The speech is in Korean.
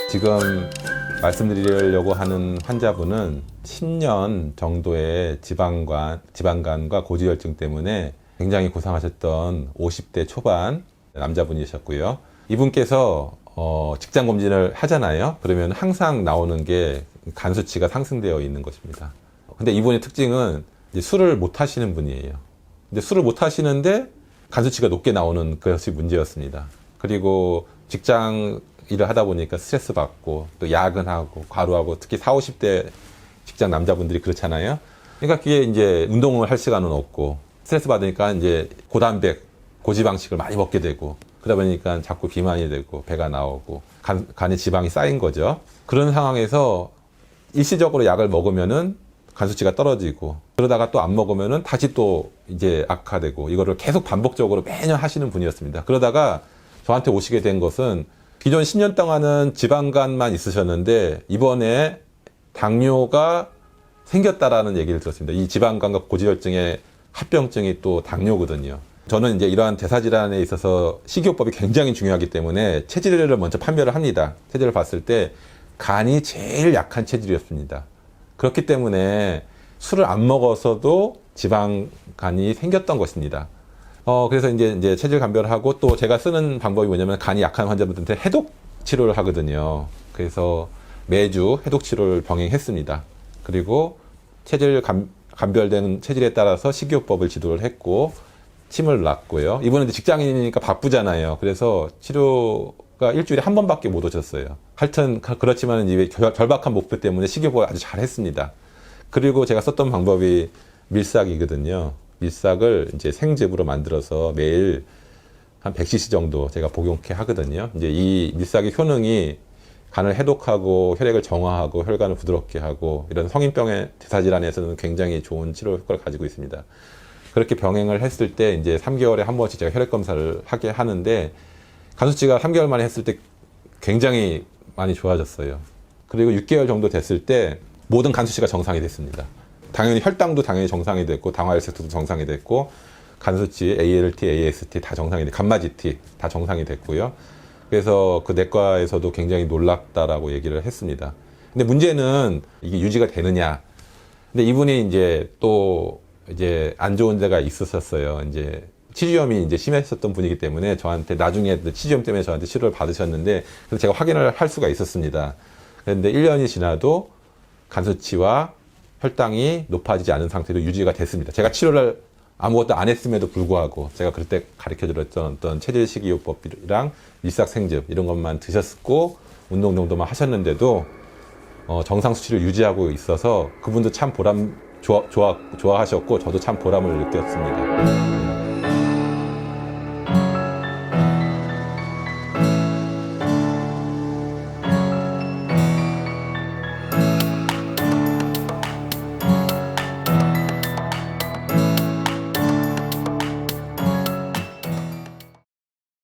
지금 말씀드리려고 하는 환자분은 10년 정도의 지방간과 고지혈증 때문에 굉장히 고생하셨던 50대 초반 남자분이셨고요. 이분께서 직장 검진을 하잖아요. 그러면 항상 나오는 게 간 수치가 상승되어 있는 것입니다. 근데 이분의 특징은 이제 술을 못 하시는 분이에요. 근데 술을 못 하시는데 간 수치가 높게 나오는 것이 문제였습니다. 그리고 직장 일을 하다 보니까 스트레스 받고 또 야근하고 과로하고 특히 40, 50대 직장 남자분들이 그렇잖아요. 그러니까 그게 이제 운동을 할 시간은 없고 스트레스 받으니까 이제 고단백, 고지방식을 많이 먹게 되고 그러다 보니까 자꾸 비만이 되고 배가 나오고 간에 지방이 쌓인 거죠. 그런 상황에서 일시적으로 약을 먹으면은 간 수치가 떨어지고 그러다가 또 안 먹으면은 다시 또 이제 악화되고 이거를 계속 반복적으로 매년 하시는 분이었습니다. 그러다가 저한테 오시게 된 것은 기존 10년 동안은 지방간만 있으셨는데 이번에 당뇨가 생겼다라는 얘기를 들었습니다. 이 지방간과 고지혈증의 합병증이 또 당뇨거든요. 저는 이제 이러한 대사질환에 있어서 식이요법이 굉장히 중요하기 때문에 체질을 먼저 판별을 합니다. 체질을 봤을 때 간이 제일 약한 체질이었습니다. 그렇기 때문에 술을 안 먹어서도 지방간이 생겼던 것입니다. 그래서 이제 체질 감별을 하고 또 제가 쓰는 방법이 뭐냐면 간이 약한 환자분들한테 해독 치료를 하거든요. 그래서 매주 해독 치료를 병행했습니다. 그리고 체질 감별된 체질에 따라서 식이요법을 지도를 했고 침을 놨고요. 이분은 이제 직장인이니까 바쁘잖아요. 그래서 치료가 일주일에 한 번밖에 못 오셨어요. 하여튼 그렇지만 이제 절박한 목표 때문에 식이요법을 아주 잘 했습니다. 그리고 제가 썼던 방법이 밀싹이거든요. 밀싹을 이제 생즙으로 만들어서 매일 한 100cc 정도 제가 복용케 하거든요. 이제 이 밀싹의 효능이 간을 해독하고 혈액을 정화하고 혈관을 부드럽게 하고 이런 성인병의 대사질환에서는 굉장히 좋은 치료 효과를 가지고 있습니다. 그렇게 병행을 했을 때 이제 3개월에 한 번씩 제가 혈액 검사를 하게 하는데 간 수치가 3개월 만에 했을 때 굉장히 많이 좋아졌어요. 그리고 6개월 정도 됐을 때 모든 간 수치가 정상이 됐습니다. 당연히 혈당도 당연히 정상이 됐고 당화혈색소도 정상이 됐고 간 수치, ALT, AST 다 정상이 됐고 감마GT 다 정상이 됐고요. 그래서 그 내과에서도 굉장히 놀랍다라고 얘기를 했습니다. 근데 문제는 이게 유지가 되느냐. 근데 이분이 이제 또 이제 안 좋은 데가 있었어요. 이제 치주염이 이제 심했었던 분이기 때문에 저한테 나중에 치주염 때문에 저한테 치료를 받으셨는데 그래서 제가 확인을 할 수가 있었습니다. 그런데 1년이 지나도 간 수치와 혈당이 높아지지 않은 상태로 유지가 됐습니다. 제가 치료를 아무것도 안 했음에도 불구하고 제가 그때 가르쳐드렸던 어떤 체질식이요법이랑 밀싹생즙 이런 것만 드셨고 운동 정도만 하셨는데도 정상 수치를 유지하고 있어서 그분도 참 좋아하셨고 저도 참 보람을 느꼈습니다.